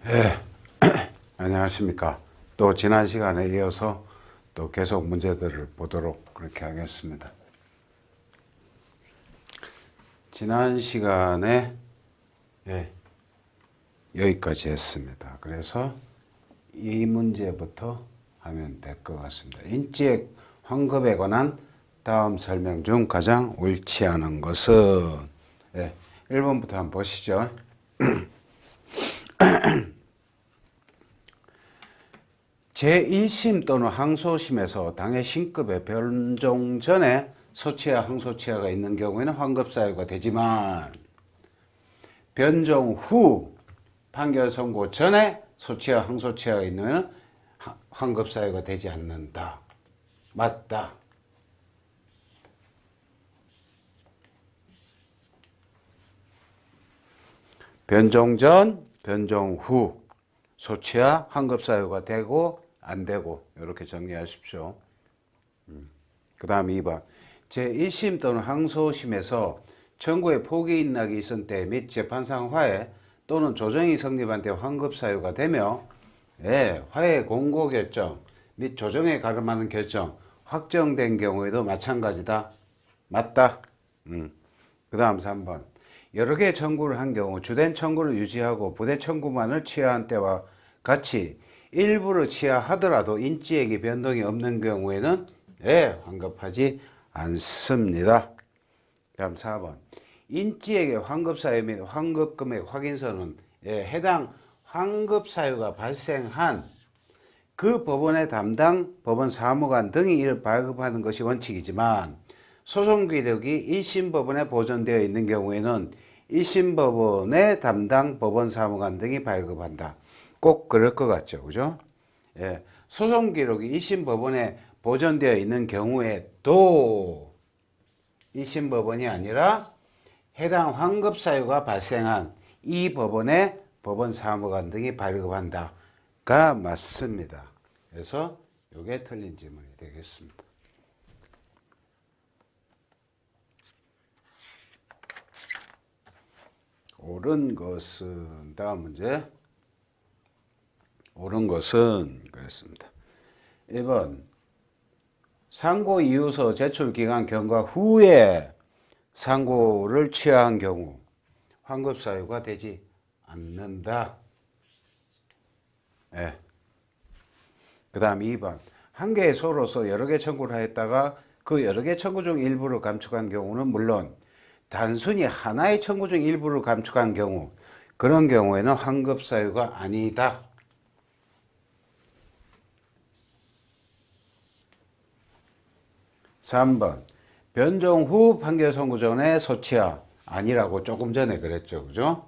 예, 안녕하십니까. 또 지난 시간에 이어서 또 계속 문제들을 보도록 그렇게 하겠습니다. 지난 시간에 여기까지 했습니다. 그래서 이 문제부터 하면 될 것 같습니다. 인지액 환급에 관한 다음 설명 중 가장 옳지 않은 것은 1번부터 한번 보시죠. 제1심 또는 항소심에서 당해 신급의 변종 전에 소치하, 항소치하가 있는 경우에는 환급 사유가 되지만 변종 후 판결 선고 전에 소치하, 항소치하가 있는 환급 사유가 되지 않는다. 맞다. 변종 전, 변종 후 소치하, 환급 사유가 되고 안 되고 이렇게 정리하십시오. 그 다음 2번 제1심 또는 항소심에서 청구의 포기 인락이 있은 때 및 재판상 화해 또는 조정이 성립한 때 환급 사유가 되며 화해 공고 결정 및 조정에 가름하는 결정 확정된 경우에도 마찬가지다. 맞다. 그 다음 3번 여러 개의 청구를 한 경우 주된 청구를 유지하고 부대 청구만을 취하한 때와 같이 일부를 취하하더라도 인지액의 변동이 없는 경우에는 환급하지 않습니다. 다음 4번 인지액의 환급사유 및 환급금액 확인서는 해당 환급사유가 발생한 그 법원의 담당 법원 사무관 등이 이를 발급하는 것이 원칙이지만 소송기록이 1심 법원에 보존되어 있는 경우에는 1심 법원의 담당 법원 사무관 등이 발급한다. 꼭 그럴 것 같죠, 그죠? 소송기록이 1심 법원에 보존되어 있는 경우에도 1심 법원이 아니라 해당 환급 사유가 발생한 이 법원의 법원 사무관 등이 발급한다가 맞습니다. 그래서 이게 틀린 질문이 되겠습니다. 옳은 것은 다음 문제. 옳은 것은 그랬습니다. 1번 상고 이유서 제출 기간 경과 후에 상고를 취하한 경우 환급 사유가 되지 않는다. 그 다음 2번 한 개의 소로서 여러 개 청구를 하였다가 그 여러 개 청구 중 일부를 감축한 경우는 물론 단순히 하나의 청구 중 일부를 감축한 경우 그런 경우에는 환급 사유가 아니다. 3번 변종 후 판결 선고 전에 소치하 아니라고 조금 전에 그랬죠. 그죠?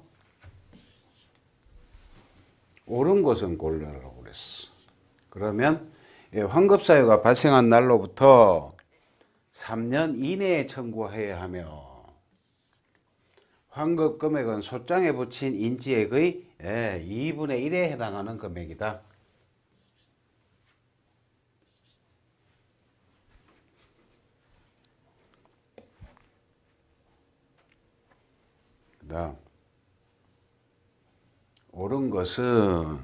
옳은 것은 골라라고 그랬어. 그러면 환급 사유가 발생한 날로부터 3년 이내에 청구해야 하며 환급 금액은 소장에 붙인 인지액의 2분의 1에 해당하는 금액이다. 그 다음 옳은 것은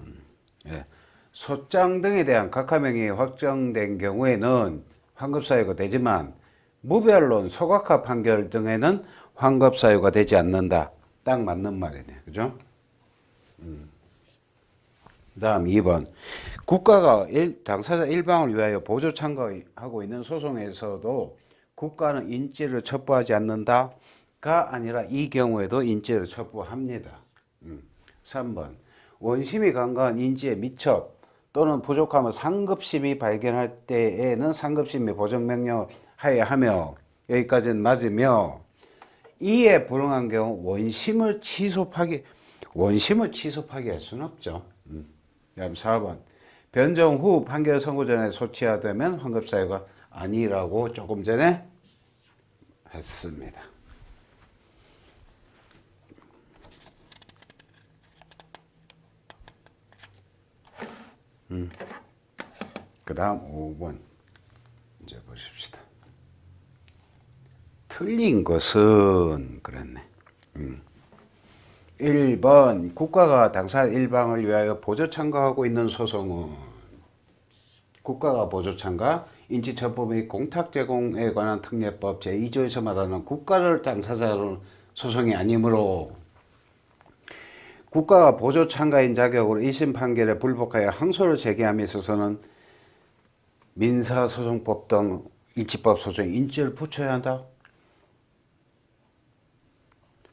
소장 등에 대한 각하명이 확정된 경우에는 환급 사유가 되지만 무변론, 소각화 판결 등에는 환급 사유가 되지 않는다. 딱 맞는 말이네. 그죠? 그 다음 2번 국가가 당사자 일방을 위하여 보조 참가하고 있는 소송에서도 국가는 인지를 첩부하지 않는다가 아니라 이 경우에도 인지를 첩부합니다. 3번 원심이 간과한 인지의 미첩 또는 부족함을 상급심이 발견할 때에는 상급심이 보정명령을 하여야 하며 여기까지는 맞으며 이에 불응한 경우 원심을 취소하게 할 수는 없죠. 다음 4번 변정 후 판결 선고 전에 소치하되면 환급 사유가 아니라고 조금 전에 했습니다. 그 다음 5번 이제 보십시다. 틀린 것은 그랬네. 1번 국가가 당사 일방을 위하여 보조 참가하고 있는 소송은 국가가 보조 참가 인지처분 및 공탁 제공에 관한 특례법 제2조에서 말하는 국가를 당사자로 소송이 아니므로 국가가 보조 참가인 자격으로 1심 판결에 불복하여 항소를 제기함에 있어서는 민사소송법 등 인지법 소송에 인지를 붙여야 한다.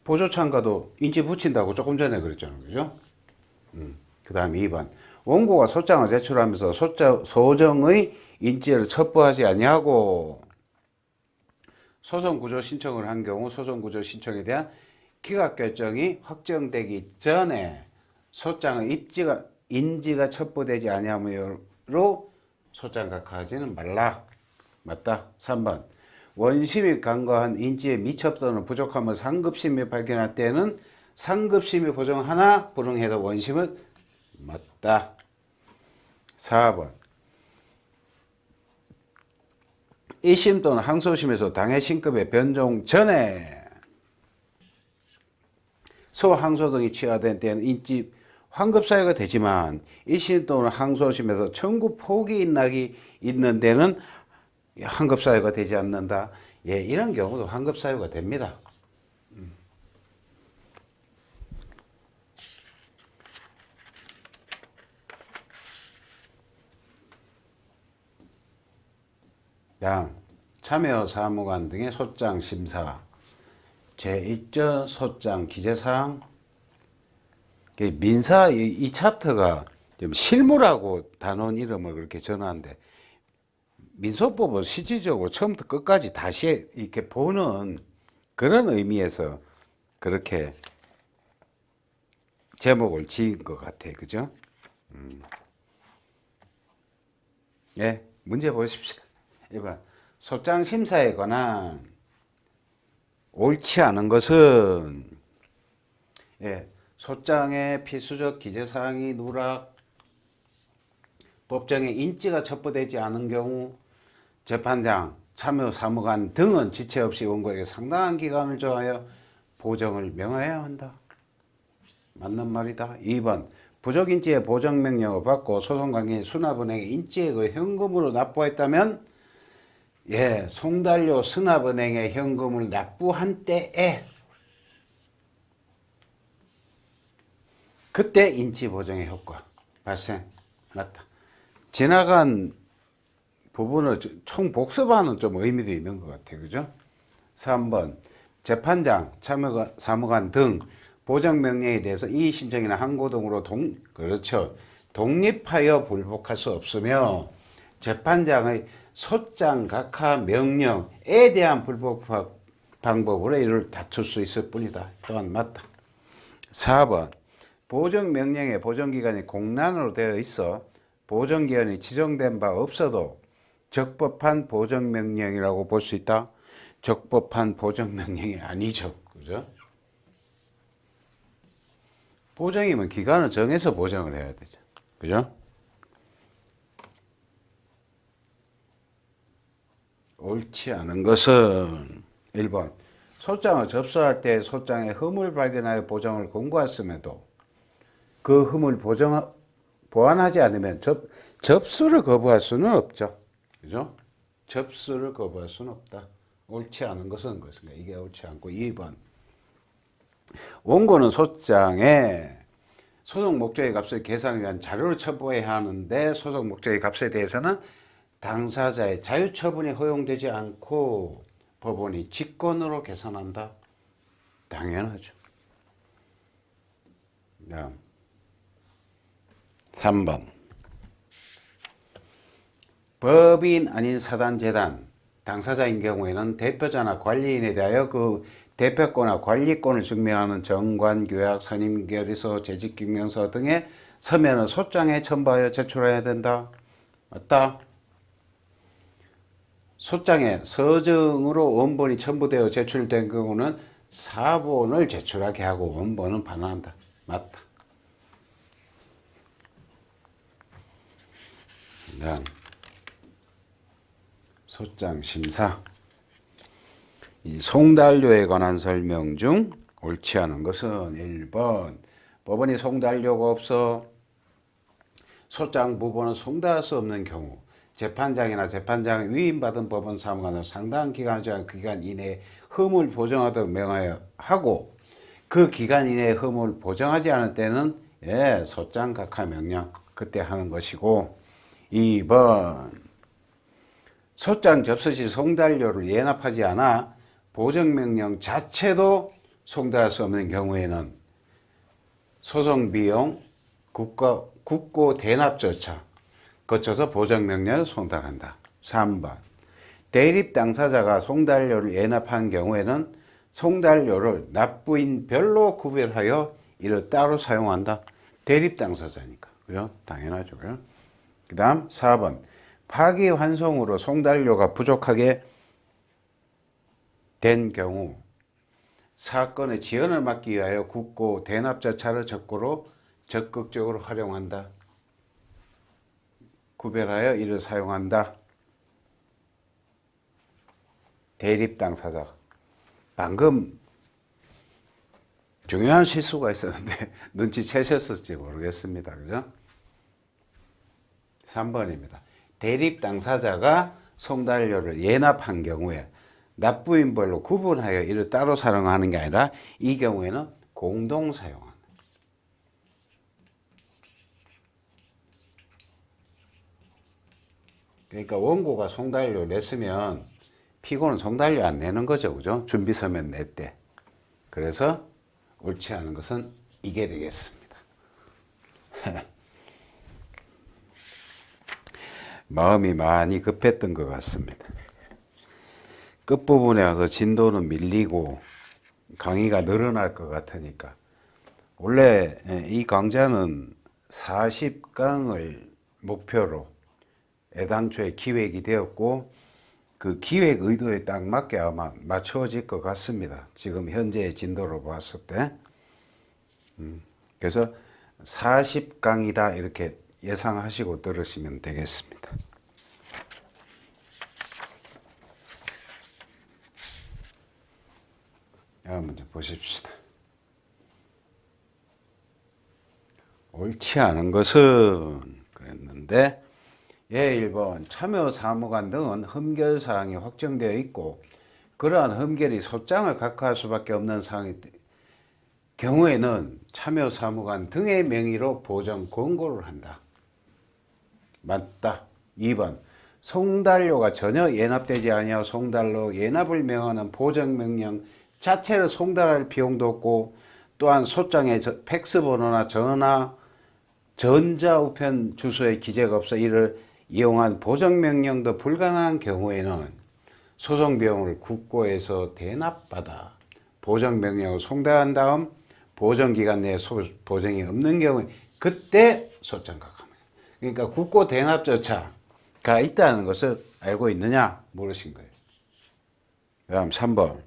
보조 참가도 인지 붙인다고 조금 전에 그랬잖아요. 그죠? 그 다음에 2번. 원고가 소장을 제출하면서 소정의 인지를 첩부하지 아니하고 소송구조 신청을 한 경우 소송구조 신청에 대한 기각결정이 확정되기 전에 소장의 인지가 첩부되지 아니하므로 소장 각하하지는 말라. 맞다. 3번. 원심이 간과한 인지의 미첩 또는 부족함을 상급심이 발견할 때는 상급심이 보정하나 불응해도 원심은 맞다. 4번. 1심 또는 항소심에서 당해 신급의 변종 전에 소항소 등이 취하된 때는 인지 환급 사유가 되지만 1심 또는 항소심에서 청구 포기 인락이 있는 데는 환급 사유가 되지 않는다. 예, 이런 경우도 환급 사유가 됩니다. 다음 참여 사무관 등의 소장 심사 제1조 소장 기재사항 민사 이 챕터가 실무라고 단원 이름을 그렇게 전하는데 민소법은 실질적으로 처음부터 끝까지 다시 이렇게 보는 그런 의미에서 그렇게 제목을 지은 것 같아요. 그죠? 예, 문제 보십시다. 1번. 소장 심사에 관한 옳지 않은 것은 예, 소장의 필수적 기재사항이 누락, 법정에 인지가 첩부되지 않은 경우 재판장, 참여 사무관 등은 지체 없이 원고에게 상당한 기간을 정하여 보정을 명하여야 한다. 맞는 말이다. 2번. 부족인지의 보정명령을 받고 소송관계인 수납은행에 인지액을 현금으로 납부했다면 예, 송달료 수납은행에 현금을 납부한 때에 그때 인지보정의 효과 발생. 맞다. 지나간 부분을 총복습하는 좀 의미도 있는 것 같아요. 그죠? 3번. 재판장, 사무관 등 보정명령에 대해서 이의 신청이나 항고 등으로 그렇죠. 독립하여 불복할 수 없으며 재판장의 소장 각하 명령에 대한 불복 방법으로 이를 다툴 수 있을 뿐이다. 또한 맞다. 4번. 보정명령의 보정기간이 공란으로 되어 있어 보정기간이 지정된 바 없어도 적법한 보정명령이라고 볼 수 있다. 적법한 보정명령이 아니죠. 그죠? 보정이면 기간을 정해서 보정을 해야 되죠. 그죠? 옳지 않은 것은 1번. 소장을 접수할 때 소장에 흠을 발견하여 보정을 권고했음에도 그 흠을 보완하지 않으면 접수를 거부할 수는 없죠. 그죠? 접수를 거부할 수는 없다. 옳지 않은 것은 그렇습니다. 이게 옳지 않고 2번. 원고는 소장에 소송 목적의 값을 계산하기 위한 자료를 첨부해야 하는데 소송 목적의 값에 대해서는 당사자의 자유처분이 허용되지 않고 법원이 직권으로 계산한다. 당연하죠. 다음 3번. 법인 아닌 사단재단 당사자인 경우에는 대표자나 관리인에 대하여 그 대표권과 관리권을 증명하는 정관규약, 선임결의서, 재직증명서 등의 서면을 소장에 첨부하여 제출해야 된다. 맞다. 소장에 서정으로 원본이 첨부되어 제출된 경우는 사본을 제출하게 하고 원본은 반환한다. 맞다. 다음 소장 심사. 이 송달료에 관한 설명 중 옳지 않은 것은 1번 법원이 송달료가 없어 소장 부분은 송달할 수 없는 경우 재판장이나 재판장 위임받은 법원 사무관은 상당한 기간 이내에 허물 보정하도록 명하여 하고 그 기간 이내에 허물 보정하지 않을 때는 소장 각하 명령 그때 하는 것이고 2번 소장 접수 시 송달료를 예납하지 않아 보정명령 자체도 송달할 수 없는 경우에는 소송비용 국고 대납 절차 거쳐서 보정명령을 송달한다. 3번 대립 당사자가 송달료를 예납한 경우에는 송달료를 납부인별로 구별하여 이를 따로 사용한다. 대립 당사자니까. 그죠? 당연하죠. 그 다음 4번 파기환송으로 송달료가 부족하게 된 경우 사건의 지연을 막기 위하여 국고 대납 절차를 적극적으로 활용한다. 구별하여 이를 사용한다. 대립 당사자. 방금 중요한 실수가 있었는데 눈치채셨을지 모르겠습니다. 그죠? 3번입니다. 대립 당사자가 송달료를 예납한 경우에 납부인별로 구분하여 이를 따로 사용하는 게 아니라 이 경우에는 공동 사용한다. 그러니까 원고가 송달료 냈으면 피고는 송달료 안 내는 거죠. 그죠? 준비 서면 냈대. 그래서 옳지 않은 것은 이게 되겠습니다. 마음이 많이 급했던 것 같습니다. 끝부분에 와서 진도는 밀리고 강의가 늘어날 것 같으니까 원래 이 강좌는 40강을 목표로 애당초에 기획이 되었고 그 기획 의도에 딱 맞게 아마 맞추어질 것 같습니다. 지금 현재의 진도로 봤을 때. 그래서 40강이다 이렇게 예상하시고 들으시면 되겠습니다. 먼저 보십시다. 옳지 않은 것은 그랬는데 1번 참여사무관 등은 흠결사항이 확정되어 있고 그러한 흠결이 소장을 각하할 수밖에 없는 사항이 경우에는 참여사무관 등의 명의로 보정 권고를 한다. 맞다. 2번 송달료가 전혀 예납되지 아니하고 송달료 예납을 명하는 보정명령 자체를 송달할 비용도 없고 또한 소장에 팩스 번호나 전자우편 주소에 기재가 없어 이를 이용한 보정명령도 불가능한 경우에는 소송비용을 국고에서 대납받아 보정명령을 송달한 다음 보정기간 내에 보정이 없는 경우에 그때 소장각합니다. 그러니까 국고 대납 절차가 있다는 것을 알고 있느냐 물으신 거예요. 그 다음 3번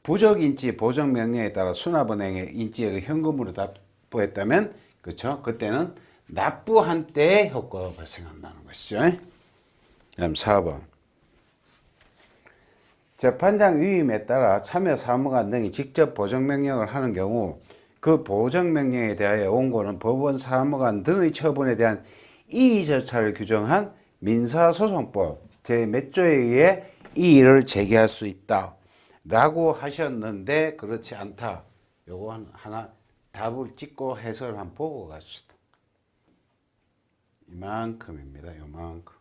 부적인지 보정명령에 따라 수납은행에 인지액을 현금으로 납부했다면 그렇죠? 그때는 납부한 때의 효과가 발생한다는 것이죠. 다음 4번 재판장 위임에 따라 참여사무관 등이 직접 보정명령을 하는 경우 그 보정명령에 대하여 원고는 법원 사무관 등의 처분에 대한 이의 절차를 규정한 민사소송법 제 몇 조에 의해 이의를 제기할 수 있다 라고 하셨는데 그렇지 않다. 요거 하나 답을 찍고 해설을 한번 보고 갑시다. 이만큼입니다. 요만큼.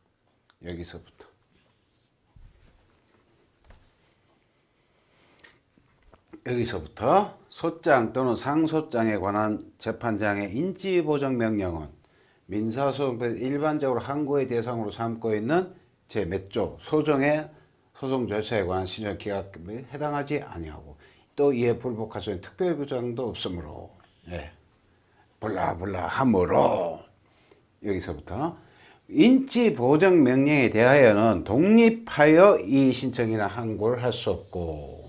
여기서부터 소장 또는 상소장에 관한 재판장의 인지보정명령은 민사소송법에서 일반적으로 항고의 대상으로 삼고 있는 제 몇 조 소정의 소송 절차에 관한 신청 기각에 해당하지 아니하고 또 이에 불복할 수 있는 특별 규정도 없으므로 블라블라 하므로 여기서부터 인지보정명령에 대하여는 독립하여 이 신청이나 항고를 할 수 없고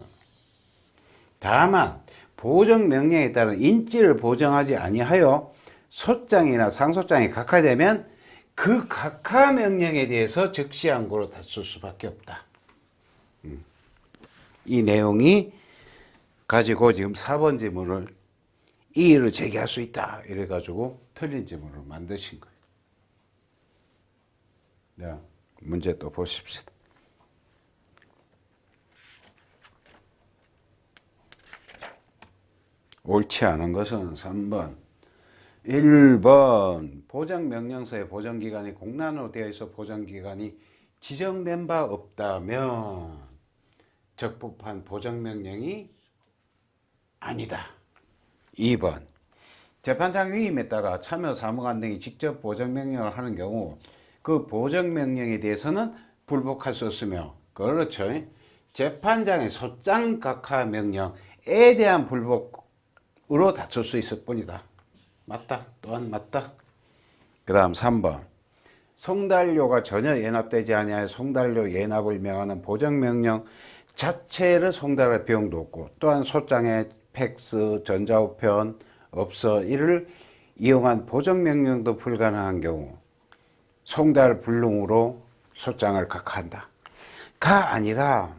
다만 보정명령에 따른 인지를 보정하지 아니하여 소장이나 상소장이 각하되면 그 각하명령에 대해서 즉시 항고를 다툴 수밖에 없다. 이 내용이 가지고 지금 4번 지문을 이의를 제기할 수 있다 이래가지고 틀린 지문을 만드신 거예요. 네, 문제 또 보십시다. 옳지 않은 것은 3번. 1번 보정명령서의 보정기간이 공란으로 되어 있어 보정기간이 지정된 바 없다면 적법한 보정명령이 아니다. 2번 재판장 위임에 따라 참여 사무관 등이 직접 보정명령을 하는 경우 그 보정명령에 대해서는 불복할 수 없으며, 그렇죠, 재판장의 소장 각하 명령에 대한 불복으로 다툴 수 있을 뿐이다. 맞다. 또한 맞다. 그 다음 3번 송달료가 전혀 예납되지 아니하여 송달료 예납을 명하는 보정명령 자체를 송달할 비용도 없고, 또한 소장에 팩스, 전자우편, 없어 이를 이용한 보정명령도 불가능한 경우 송달 불능으로 소장을 각하한다. 가 아니라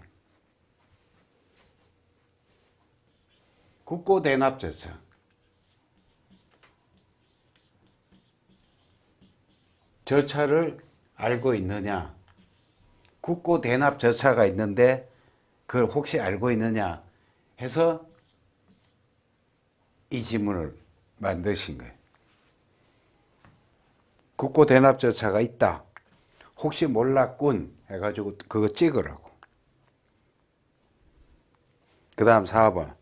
국고대납 절차, 절차를 알고 있느냐, 국고대납 절차가 있는데 그걸 혹시 알고 있느냐 해서 이 지문을 만드신 거예요. 국고대납 절차가 있다, 혹시 몰랐군 해가지고 그거 찍으라고. 그 다음 4번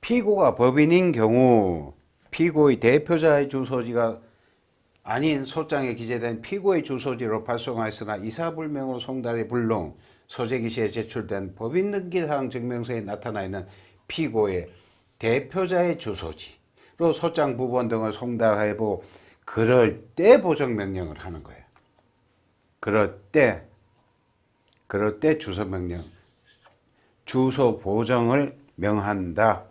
피고가 법인인 경우 피고의 대표자의 주소지가 아닌 소장에 기재된 피고의 주소지로 발송하였으나 이사불명으로 송달이 불능, 소재기 시에 제출된 법인등기사항 증명서에 나타나 있는 피고의 대표자의 주소지로 소장 부본 등을 송달하여보고 그럴 때 보정명령을 하는 거예요. 그럴 때 주소명령, 주소 보정을 명한다.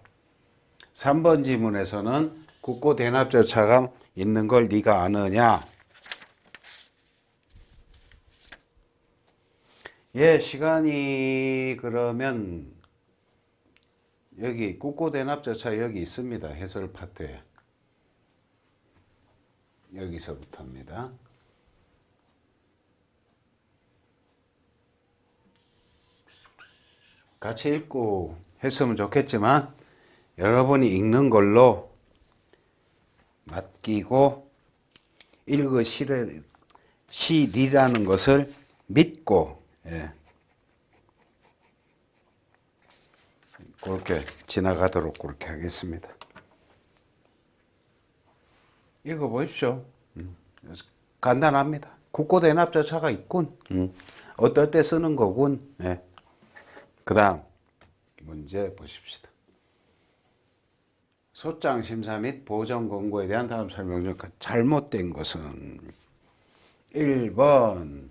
3번 지문에서는 국고대납 절차가 있는 걸 네가 아느냐? 예, 시간이 그러면 여기 국고대납 절차 여기 있습니다. 해설 파트에. 여기서부터입니다. 같이 읽고 했으면 좋겠지만 여러분이 읽는 걸로 맡기고 읽으시리라는 것을 믿고, 예, 그렇게 지나가도록 그렇게 하겠습니다. 읽어보십시오. 간단합니다. 국고대납 절차가 있군. 어떨 때 쓰는 거군. 예. 그 다음 문제 보십시다. 소장 심사 및 보정 공고에 대한 다음 설명 중 잘못된 것은 1번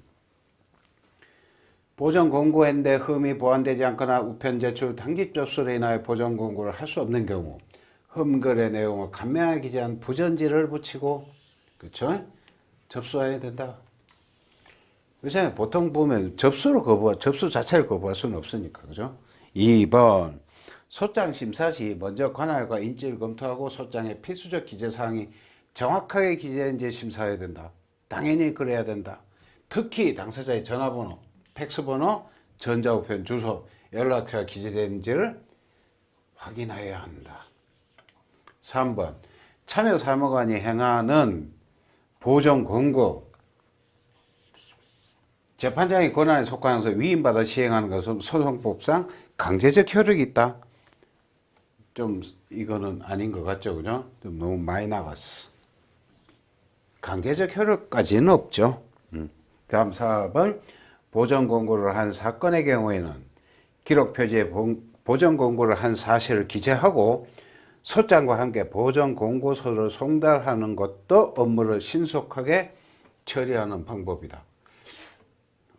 보정 공고했는데 흠이 보완되지 않거나 우편 제출 당직 접수로 인하여 보정 공고를 할 수 없는 경우 흠글의 내용을 간명하게 기재한 부전지를 붙이고, 그렇죠? 접수해야 된다. 그렇잖아요. 보통 보면 접수 자체를 거부할 수는 없으니까, 그죠? 2번 소장 심사 시 먼저 관할과 인지를 검토하고 소장의 필수적 기재사항이 정확하게 기재된지 심사해야 된다. 당연히 그래야 된다. 특히 당사자의 전화번호, 팩스번호, 전자우편 주소, 연락처가 기재되는지를 확인해야 한다. 3번 참여사무관이 행하는 보정 권고, 재판장의 권한에 속하여서 위임받아 시행하는 것은 소송법상 강제적 효력이 있다. 좀 이거는 아닌 것 같죠, 그죠? 좀 너무 많이 나갔어. 강제적 효력까지는 없죠. 다음 4번 보정 권고를 한 사건의 경우에는 기록 표지에 보정 권고를 한 사실을 기재하고 소장과 함께 보정 공고서를 송달하는 것도 업무를 신속하게 처리하는 방법이다.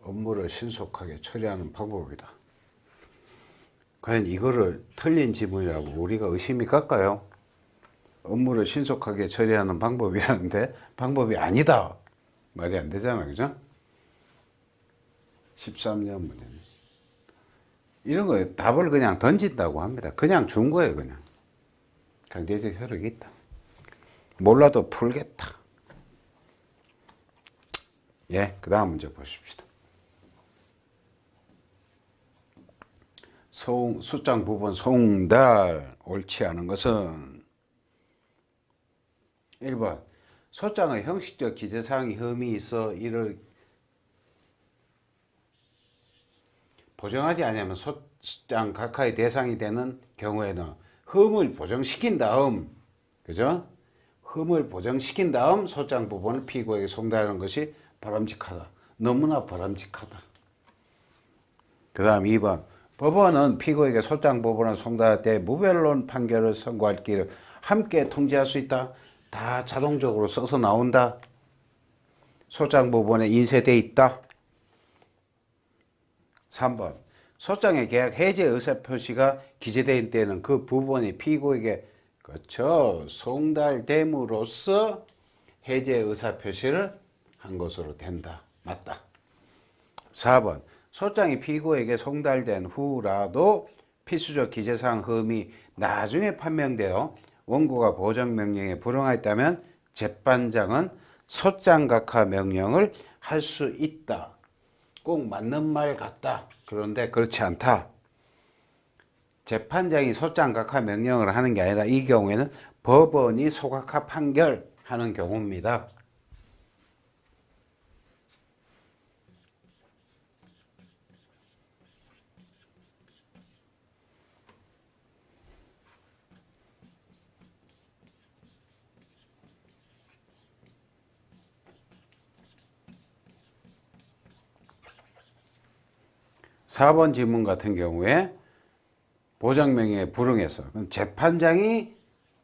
업무를 신속하게 처리하는 방법이다. 과연 이거를 틀린 지문이라고 우리가 의심이 갈까요? 업무를 신속하게 처리하는 방법이라는데 방법이 아니다. 말이 안 되잖아, 그죠? 13년 문제네. 이런 거 답을 그냥 던진다고 합니다. 그냥 준 거예요, 그냥. 강제적 효력이 있다. 몰라도 풀겠다. 예, 그 다음 문제 보십시다. 숫장 부분 송달 옳지 않은 것은 1번 소장의 형식적 기재사항이 흠이 있어 이를 보정하지 않으면 소장 각하의 대상이 되는 경우에는 흠을 보정시킨 다음, 그죠? 흠을 보정시킨 다음 소장 부분을 피고에게 송달하는 것이 바람직하다. 너무나 바람직하다. 그 다음 2번 법원은 피고에게 소장 부분을 송달할 때 무변론 판결을 선고할 길을 함께 통지할 수 있다. 다 자동적으로 써서 나온다. 소장 부분에 인쇄돼 있다. 3번 소장의 계약 해제 의사표시가 기재된 때는 그 부분이 피고에게 그렇죠. 송달됨으로써 해제 의사표시를 한 것으로 된다. 맞다. 4번 소장이 피고에게 송달된 후라도 필수적 기재사항 흠이 나중에 판명되어 원고가 보정명령에 불응하였다면 재판장은 소장각하 명령을 할 수 있다. 꼭 맞는 말 같다. 그런데 그렇지 않다. 재판장이 소장각하 명령을 하는 게 아니라 이 경우에는 법원이 소각하 판결하는 경우입니다. 사 번 질문 같은 경우에 보정명령에 불응해서 재판장이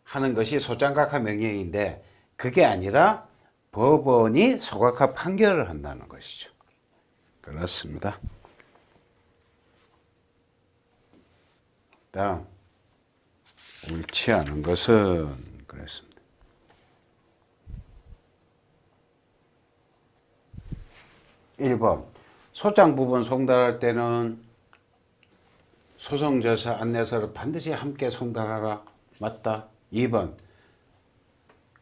하는 것이 소장각하 명령인데 그게 아니라 법원이 소각하 판결을 한다는 것이죠. 그렇습니다. 다음 옳지 않은 것은 그랬습니다. 1번 소장 부분 송달할 때는 소송저서 안내서를 반드시 함께 송달하라. 맞다. 2번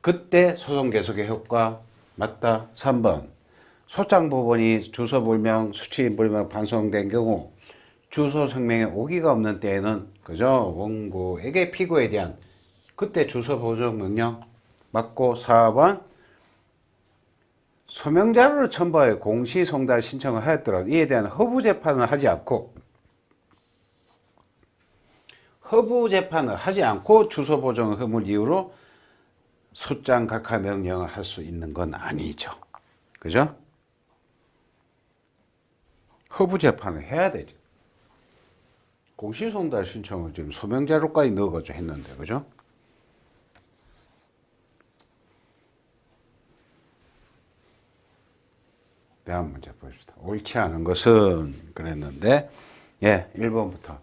그때 소송 계속의 효과. 맞다. 3번 소장 부분이 주소 불명, 수취인 불명 반송된 경우 주소 성명에 오기가 없는 때에는 그죠? 원고에게 피고에 대한 그때 주소 보정 명령 맞고. 4번 소명자료를 첨부하여 공시 송달 신청을 하였더라도 이에 대한 허부 재판을 하지 않고 주소 보정 허물 이유로 소장 각하 명령을 할 수 있는 건 아니죠. 그죠? 허부 재판을 해야 되죠. 공시 송달 신청을 지금 소명자료까지 넣어가지고 했는데, 그죠? 다음 문제 보십시다. 옳지 않은 것은 그랬는데, 예, 1번부터.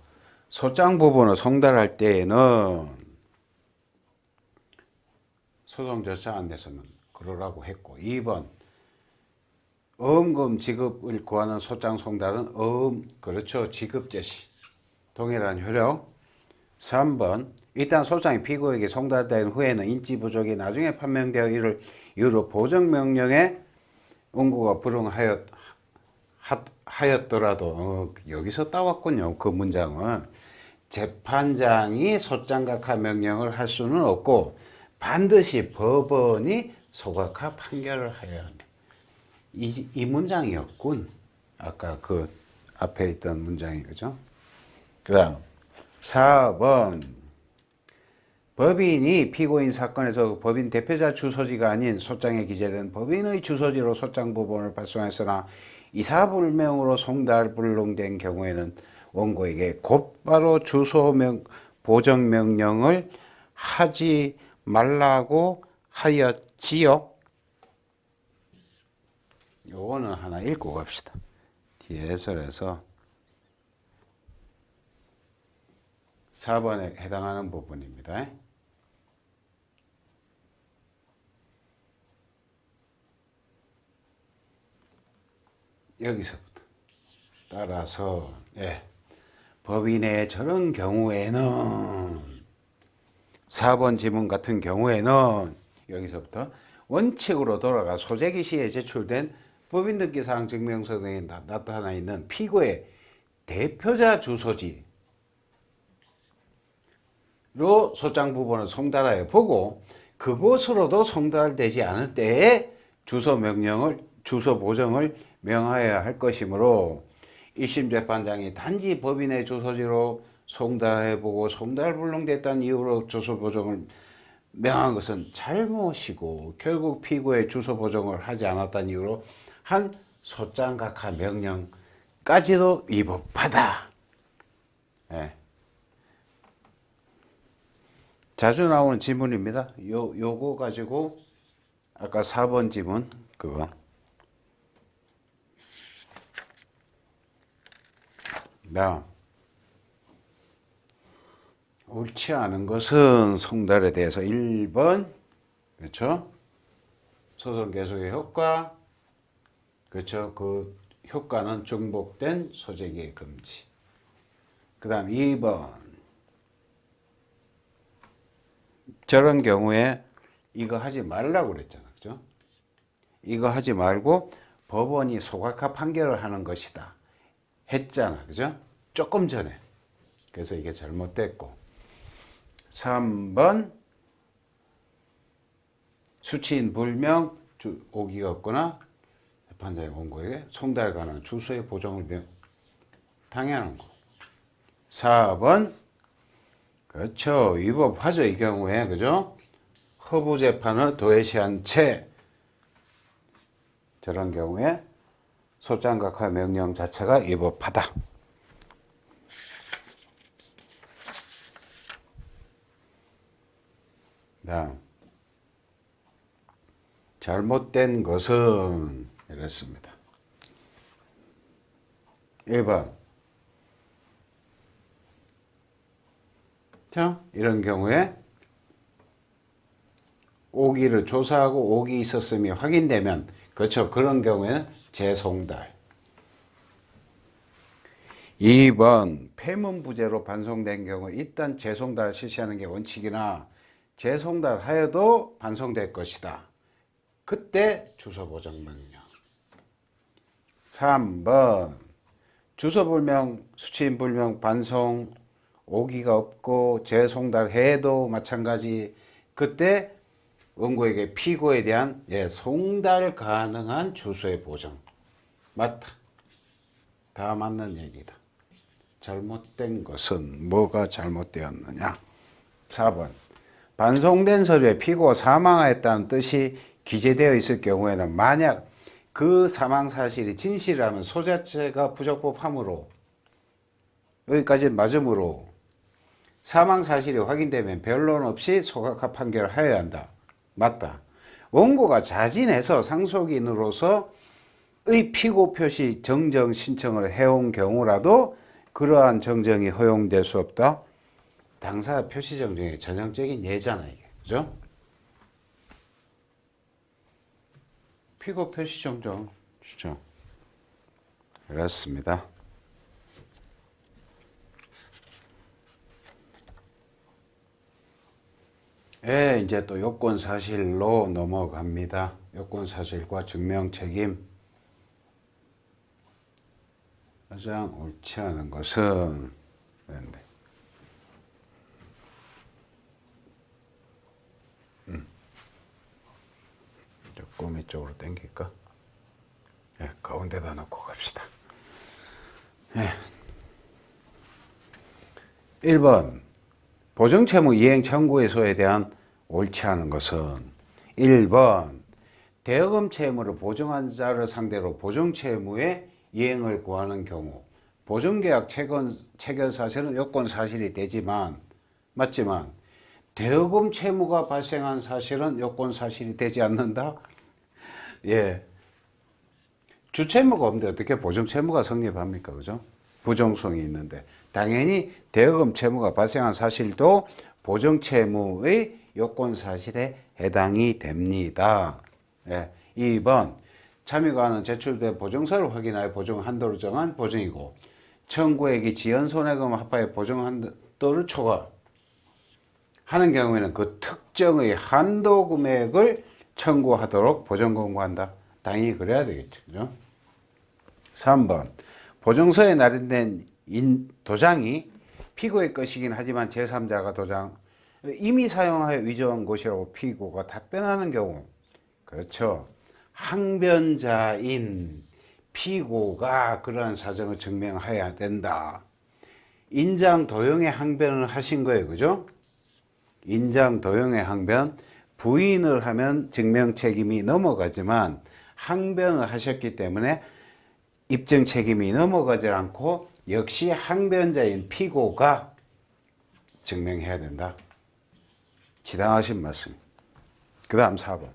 소장 부분을 송달할 때에는 소송 절차 안내서는 그러라고 했고, 2번, 어음금 지급을 구하는 소장 송달은 그렇죠. 지급 제시. 동일한 효력. 3번, 일단 소장이 피고에게 송달된 후에는 인지 부족이 나중에 판명되어 이를 이유로 보정명령에 원고가 불응하였더라도 여기서 따왔군요. 그 문장은 재판장이 소장각하 명령을 할 수는 없고 반드시 법원이 소각하 판결을 하여야 합니다. 이 문장이었군. 아까 그 앞에 있던 문장이 그죠? 그다음 4번 법인이 피고인 사건에서 법인 대표자 주소지가 아닌 소장에 기재된 법인의 주소지로 소장 부분을 발송했으나 이사불명으로 송달 불능된 경우에는 원고에게 곧바로 주소 보정 명령을 하지 말라고 하였지요. 요거는 하나 읽고 갑시다. 뒤에 해설에서 4번에 해당하는 부분입니다. 여기서부터 따라서 법인의 저런 경우에는 4번 지문 같은 경우에는 여기서부터 원칙으로 돌아가 소재기 시에 제출된 법인 등기사항 증명서 등에 나타나 있는 피고의 대표자 주소지로 소장 부분을 송달하여 보고 그곳으로도 송달되지 않을 때에 주소 보정을 명하여야 할 것이므로 1심 재판장이 단지 법인의 주소지로 송달해 보고 송달 불능됐다는 이유로 주소 보정을 명한 것은 잘못이고 결국 피고의 주소 보정을 하지 않았다는 이유로 한 소장각하 명령까지도 위법하다. 예. 자주 나오는 지문입니다. 요거 가지고 아까 4번 지문 그거 나 옳지 않은 것은 송달에 대해서 1번 그렇죠? 소송 계속의 효과 그렇죠? 그 효과는 중복된 소재기의 금지. 그 다음 2번 저런 경우에 이거 하지 말라고 그랬잖아. 그죠? 이거 하지 말고 법원이 소각화 판결을 하는 것이다. 했잖아. 그죠? 조금 전에. 그래서 이게 잘못됐고. 3번 수치인 불명 오기가 없거나 재판장의 원고에게 송달 가능한 주소의 보정을 당연한 거. 4번 그렇죠. 위법하죠. 이 경우에 그죠? 허부 재판을 도외시한 채 저런 경우에 소장각화 명령 자체가 위법하다. 다음 잘못된 것은 이렇습니다. 1번 자, 이런 경우에 오기를 조사하고 오기 있었음이 확인되면 그렇죠. 그런 경우에는 재송달. 2번 폐문부재로 반송된 경우 일단 재송달 실시하는 게 원칙이나 재송달 하여도 반송될 것이다. 그때 주소보정 명령. 3번 주소불명, 수치인불명, 반송, 오기가 없고 재송달해도 마찬가지. 그때 원고에게 피고에 대한 송달 가능한 주소의 보정. 맞다. 다 맞는 얘기다. 잘못된 것은 뭐가 잘못되었느냐. 4번 반송된 서류에 피고가 사망하였다는 뜻이 기재되어 있을 경우에는 만약 그 사망 사실이 진실이라면 소자체가 부적법하므로 여기까지 맞으므로 사망 사실이 확인되면 변론 없이 소각화 판결을 하여야 한다. 맞다. 원고가 자진해서 상속인으로서의 피고 표시 정정 신청을 해온 경우라도 그러한 정정이 허용될 수 없다. 당사 표시 정정의 전형적인 예잖아 이게. 그죠? 피고 표시 정정. 그죠? 그렇습니다. 예, 이제 또 요건 사실로 넘어갑니다. 요건 사실과 증명 책임. 가장 옳지 않은 것은 꼬미 쪽으로 당길까? 예, 가운데다 놓고 갑시다. 예. 1번 보정채무 이행 청구의소에 대한 옳지 않은 것은 1번 대여금 채무를 보정한 자를 상대로 보정채무의 이행을 구하는 경우 보정계약 체결 사실은 요건 사실이 되지만 맞지만 대여금 채무가 발생한 사실은 요건 사실이 되지 않는다. 예, 주채무가 없는데 어떻게 보정채무가 성립합니까? 그죠? 부정성이 있는데 당연히 대여금 채무가 발생한 사실도 보정채무의 요건 사실에 해당이 됩니다. 예, 2번 참여관은 제출된 보정서를 확인하여 보정 한도를 정한 보정이고 청구액이 지연손해금 합하에 보정한도를 초과하는 경우에는 그 특정의 한도 금액을 청구하도록 보정 권고한다. 당연히 그래야 되겠죠. 그죠? 3번. 보증서에 날인된 도장이 피고의 것이긴 하지만 제3자가 도장 이미 사용하여 위조한 것이라고 피고가 답변하는 경우, 그렇죠. 항변자인 피고가 그러한 사정을 증명해야 된다. 인장 도용의 항변을 하신 거예요. 그죠? 인장 도용의 항변, 부인을 하면 증명 책임이 넘어가지만 항변을 하셨기 때문에 입증 책임이 넘어가지 않고 역시 항변자인 피고가 증명해야 된다. 지당하신 말씀. 그 다음 4번.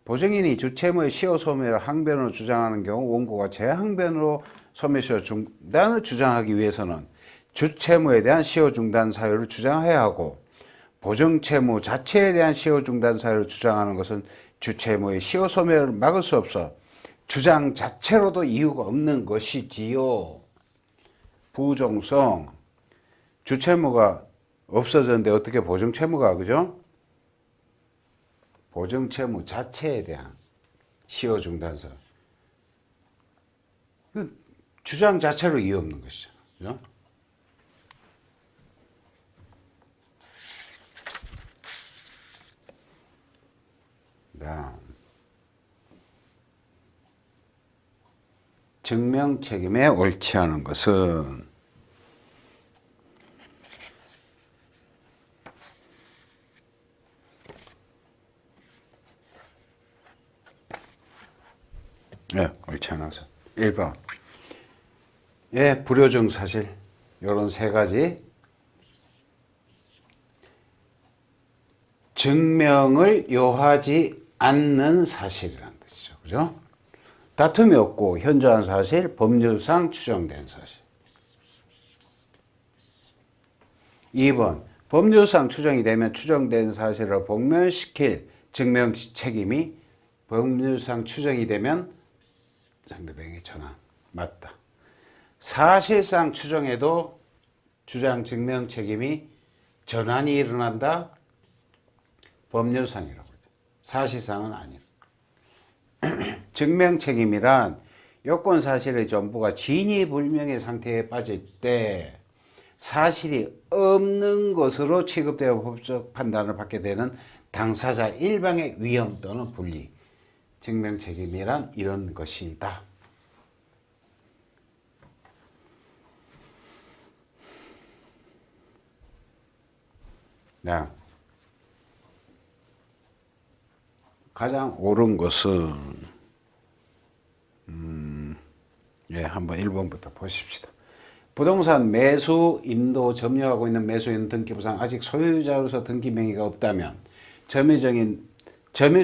보증인이 주채무의 시효 소멸을 항변으로 주장하는 경우 원고가 재항변으로 소멸 시효 중단을 주장하기 위해서는 주채무에 대한 시효 중단 사유를 주장해야 하고 보증채무 자체에 대한 시효 중단 사유를 주장하는 것은 주채무의 시효 소멸을 막을 수 없어 주장 자체로도 이유가 없는 것이지요. 부종성. 주채무가 없어졌는데 어떻게 보증채무가, 그죠? 보증채무 자체에 대한 시효 중단서. 주장 자체로 이유 없는 것이죠. 그죠? 증명 책임에 옳지 않은 것은 옳지 않아서 1번. 불효증 사실 이런 세 가지 증명을 요하지 않는 사실이라는 뜻이죠. 그죠? 다툼이 없고 현저한 사실, 법률상 추정된 사실. 2번. 법률상 추정이 되면 추정된 사실을 복면시킬 증명 책임이 법률상 추정이 되면 상대방에게 전환. 맞다. 사실상 추정해도 주장 증명 책임이 전환이 일어난다. 법률상이라고 그러죠. 사실상은 아니에요. 증명 책임이란 요건 사실의 전부가 진위불명의 상태에 빠질 때 사실이 없는 것으로 취급되어 법적 판단을 받게 되는 당사자 일방의 위험 또는 불리. 증명 책임이란 이런 것이다. 가장 옳은 것은 한번 1번부터 보십시다. 부동산 매수, 인도, 점유하고 있는 매수인 등기부상 아직 소유자로서 등기 명의가 없다면 점유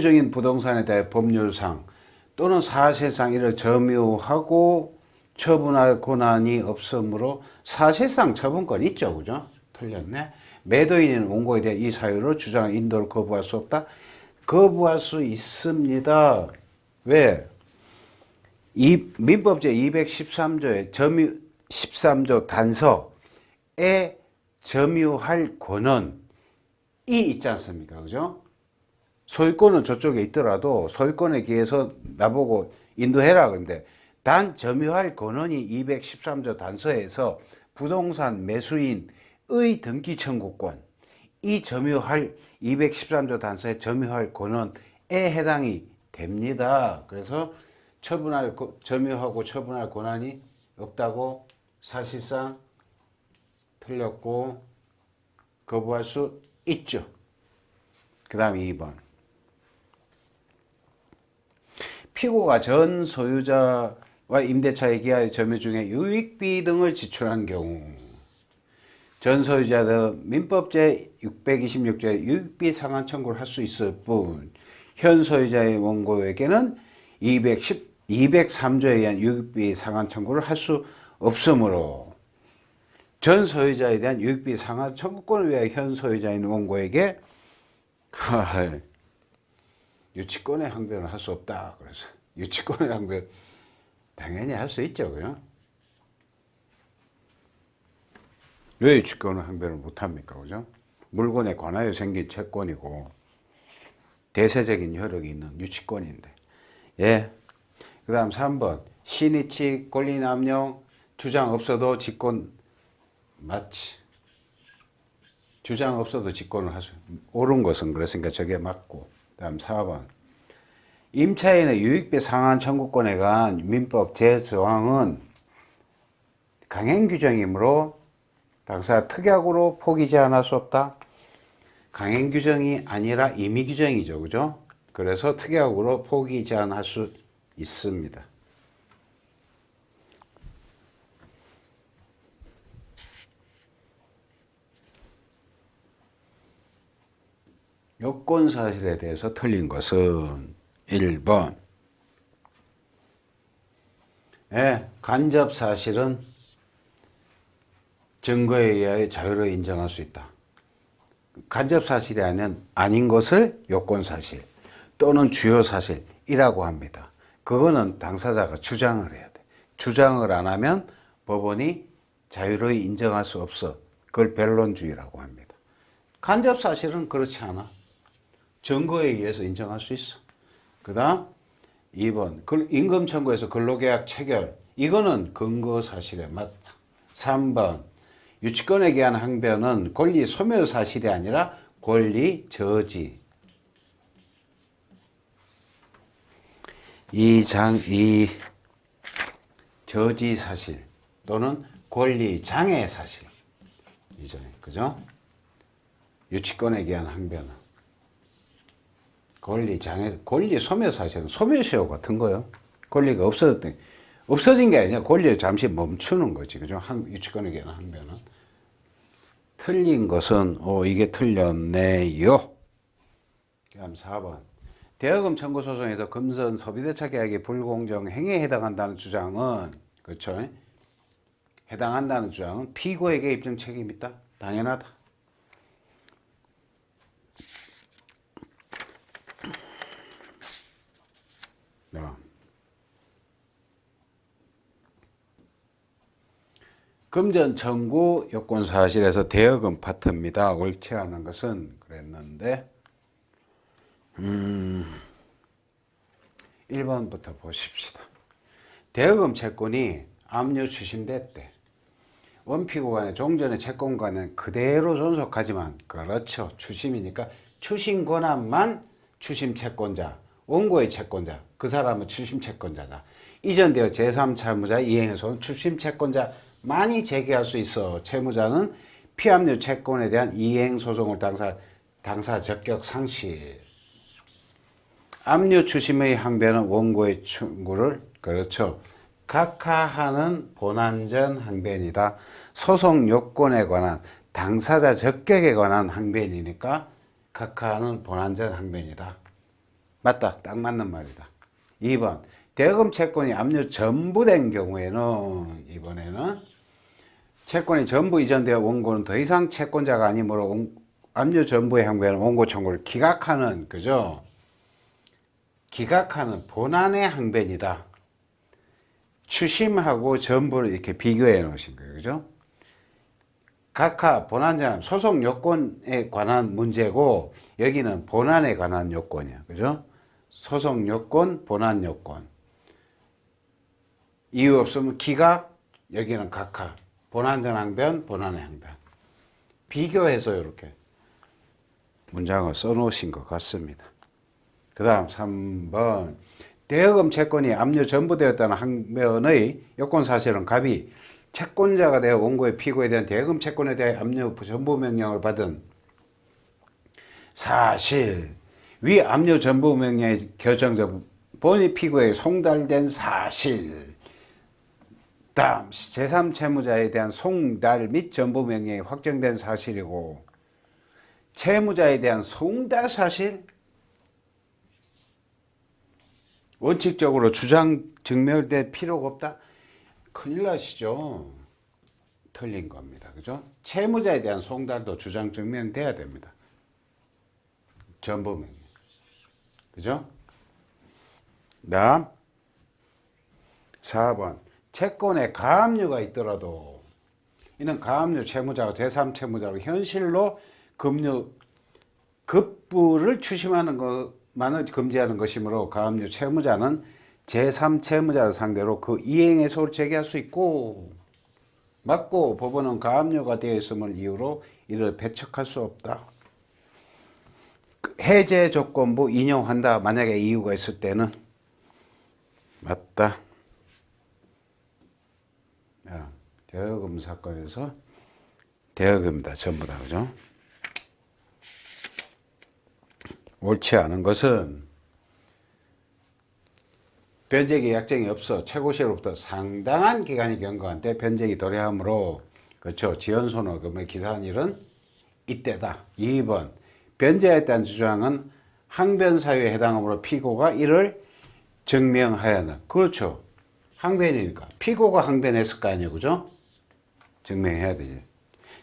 중인 부동산에 대해 법률상 또는 사실상 이를 점유하고 처분할 권한이 없으므로 사실상 처분권 있죠. 그죠? 틀렸네. 매도인은 원고에 대해 이 사유로 주장 인도를 거부할 수 없다. 거부할 수 있습니다. 왜? 이 민법제 213조의 점유 13조 단서에 점유할 권한이 있지 않습니까? 그죠? 소유권은 저쪽에 있더라도 소유권에 기해서 나보고 인도해라. 그런데 단 점유할 권한이 213조 단서에서 부동산 매수인의 등기 청구권, 이 점유할 213조 단서에 점유할 권한에 해당이 됩니다. 그래서 점유하고 처분할 권한이 없다고 사실상 틀렸고 거부할 수 있죠. 그 다음 2번. 피고가 전 소유자와 임대차에 기하여 점유 중에 유익비 등을 지출한 경우 전 소유자는 민법제 626조의 유익비 상환 청구를 할 수 있을 뿐 현 소유자의 원고에게는 203조에 의한 유익비 상환 청구를 할 수 없으므로 전 소유자에 대한 유익비 상환 청구권을 위하여 현 소유자인 원고에게 유치권의 항변을 할 수 없다. 그래서 유치권의 항변 당연히 할 수 있죠. 그죠? 왜 유치권은 항변을 못합니까? 그죠? 물건에 관하여 생긴 채권이고 대세적인 효력이 있는 유치권인데. 예. 그 다음 3번. 신이치, 권리남용, 주장 없어도 직권 맞지. 주장 없어도 직권을 할 수. 옳은 것은 그랬으니까 저게 맞고. 그 다음 4번. 임차인의 유익배 상환 청구권에 관한 민법 제 조항은 강행 규정이므로 당사 특약으로 포기 제한할 수 없다. 강행 규정이 아니라 임의 규정이죠. 그죠? 그래서 특약으로 포기 제한할 수 있습니다. 요건 사실에 대해서 틀린 것은 1번. 예, 간접 사실은 증거에 의하여 자유로 인정할 수 있다. 간접 사실이 아닌 것을 요건 사실 또는 주요 사실이라고 합니다. 그거는 당사자가 주장을 해야 돼. 주장을 안 하면 법원이 자유로이 인정할 수 없어. 그걸 변론주의라고 합니다. 간접 사실은 그렇지 않아. 증거에 의해서 인정할 수 있어. 그 다음 2번 임금 청구에서 근로계약 체결. 이거는 근거 사실에 맞다. 3번 유치권에 대한 항변은 권리 소멸 사실이 아니라 권리 저지. 이 저지 사실 또는 권리 장애 사실. 이전에 그죠? 유치권에 대한 항변은 권리 장애, 권리 소멸 사실은 소멸시효 같은 거요. 권리가 없어진 게 아니라 권리를 잠시 멈추는 거지. 그죠? 유치권에 대한 항변은. 틀린 것은, 이게 틀렸네요. 다음 4번. 대여금 청구 소송에서 금선 소비대차 계약이 불공정 행위에 해당한다는 주장은, 그렇죠? 해당한다는 주장은 피고에게 입증 책임이 있다. 당연하다. 금전 청구 요건 사실에서 대여금 파트입니다. 옳지 않은 것은 그랬는데 1번부터 보십시다. 대여금 채권이 압류 추심됐대. 원피고 간의 종전의 채권과는 그대로 존속하지만 그렇죠. 추심이니까 추심 권한만 추심 채권자, 원고의 채권자, 그 사람은 추심 채권자다. 이전되어 제3채무자 이행에서는 추심 채권자만이 제기할 수 있어. 채무자는 피압류 채권에 대한 이행 소송을 당사 적격 상실. 압류 추심의 항변은 원고의 충고를 그렇죠. 각하하는 본안전 항변이다. 소송 요건에 관한 당사자 적격에 관한 항변이니까 각하하는 본안전 항변이다. 맞다. 딱 맞는 말이다. 2번. 대여금 채권이 압류 전부된 경우에는 이번에는 채권이 전부 이전되어 원고는 더 이상 채권자가 아니므로 압류 전부의 항변은 원고 청구를 기각하는 그죠? 기각하는 본안의 항변이다. 추심하고 전부를 이렇게 비교해 놓으신 거예요. 그죠? 각하 본안전 소송 요건에 관한 문제고 여기는 본안에 관한 요건이야. 그죠? 소송 요건, 본안 요건. 이유 없으면 기각, 여기는 각하. 본안전 항변, 본안의 항변. 비교해서 이렇게 문장을 써 놓으신 것 같습니다. 그 다음 3번. 대여금 채권이 압류 전부되었다는 항변의 요건 사실은 갑이 채권자가 되어 원고의 피고에 대한 대여금 채권에 대해 압류 전부 명령을 받은 사실. 위 압류 전부 명령의 결정적 본의 피고에 송달된 사실. 다음 제3채무자에 대한 송달 및 전부 명령이 확정된 사실이고 채무자에 대한 송달 사실. 원칙적으로 주장 증명될 필요가 없다. 큰일 나시죠. 틀린 겁니다. 그죠? 채무자에 대한 송달도 주장 증명돼야 됩니다. 전부 명령. 그죠? 다음 4번. 채권에 가압류가 있더라도 이는 가압류 채무자가 제3채무자로 현실로 급부를 추심하는 것만을 금지하는 것이므로 가압류 채무자는 제3채무자를 상대로 그 이행의 소를 제기할 수 있고, 맞고 법원은 가압류가 되어 있음을 이유로 이를 배척할 수 없다. 해제 조건부 인용한다. 만약에 이유가 있을 때는 맞다. 대여금 사건에서 대여금이다. 전부 다. 그죠? 옳지 않은 것은 변제기 약정이 없어 최고시로부터 상당한 기간이 경과한 때 변제기 도래하므로, 그렇죠, 지연소노 금의 기사한 일은 이때다. 2번 변제했다는 주장은 항변 사유에 해당하므로 피고가 이를 증명하여야 한다. 그렇죠. 항변이니까 피고가 항변했을 거 아니에요. 그죠? 증명해야 되지.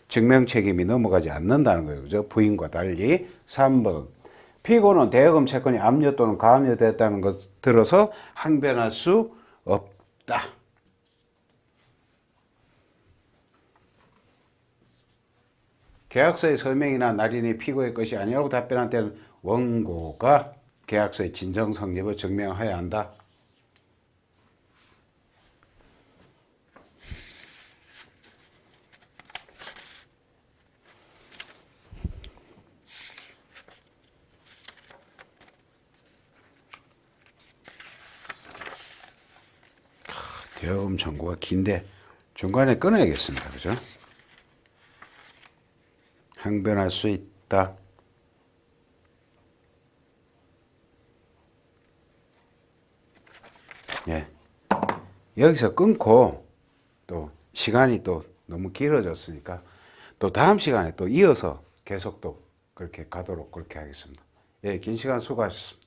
증명 책임이 넘어가지 않는다는 거예요. 그죠? 부인과 달리. 3번 피고는 대여금 채권이 압류 또는 가압류됐다는 것 들어서 항변할 수 없다. 계약서의 서명이나 날인이 피고의 것이 아니라고 답변할 때는 원고가 계약서의 진정 성립을 증명해야 한다. 대여금 청구가 긴데 중간에 끊어야겠습니다. 그죠? 항변할 수 있다. 예. 여기서 끊고 또 시간이 또 너무 길어졌으니까 또 다음 시간에 또 이어서 계속 또 그렇게 가도록 그렇게 하겠습니다. 예, 긴 시간 수고하셨습니다.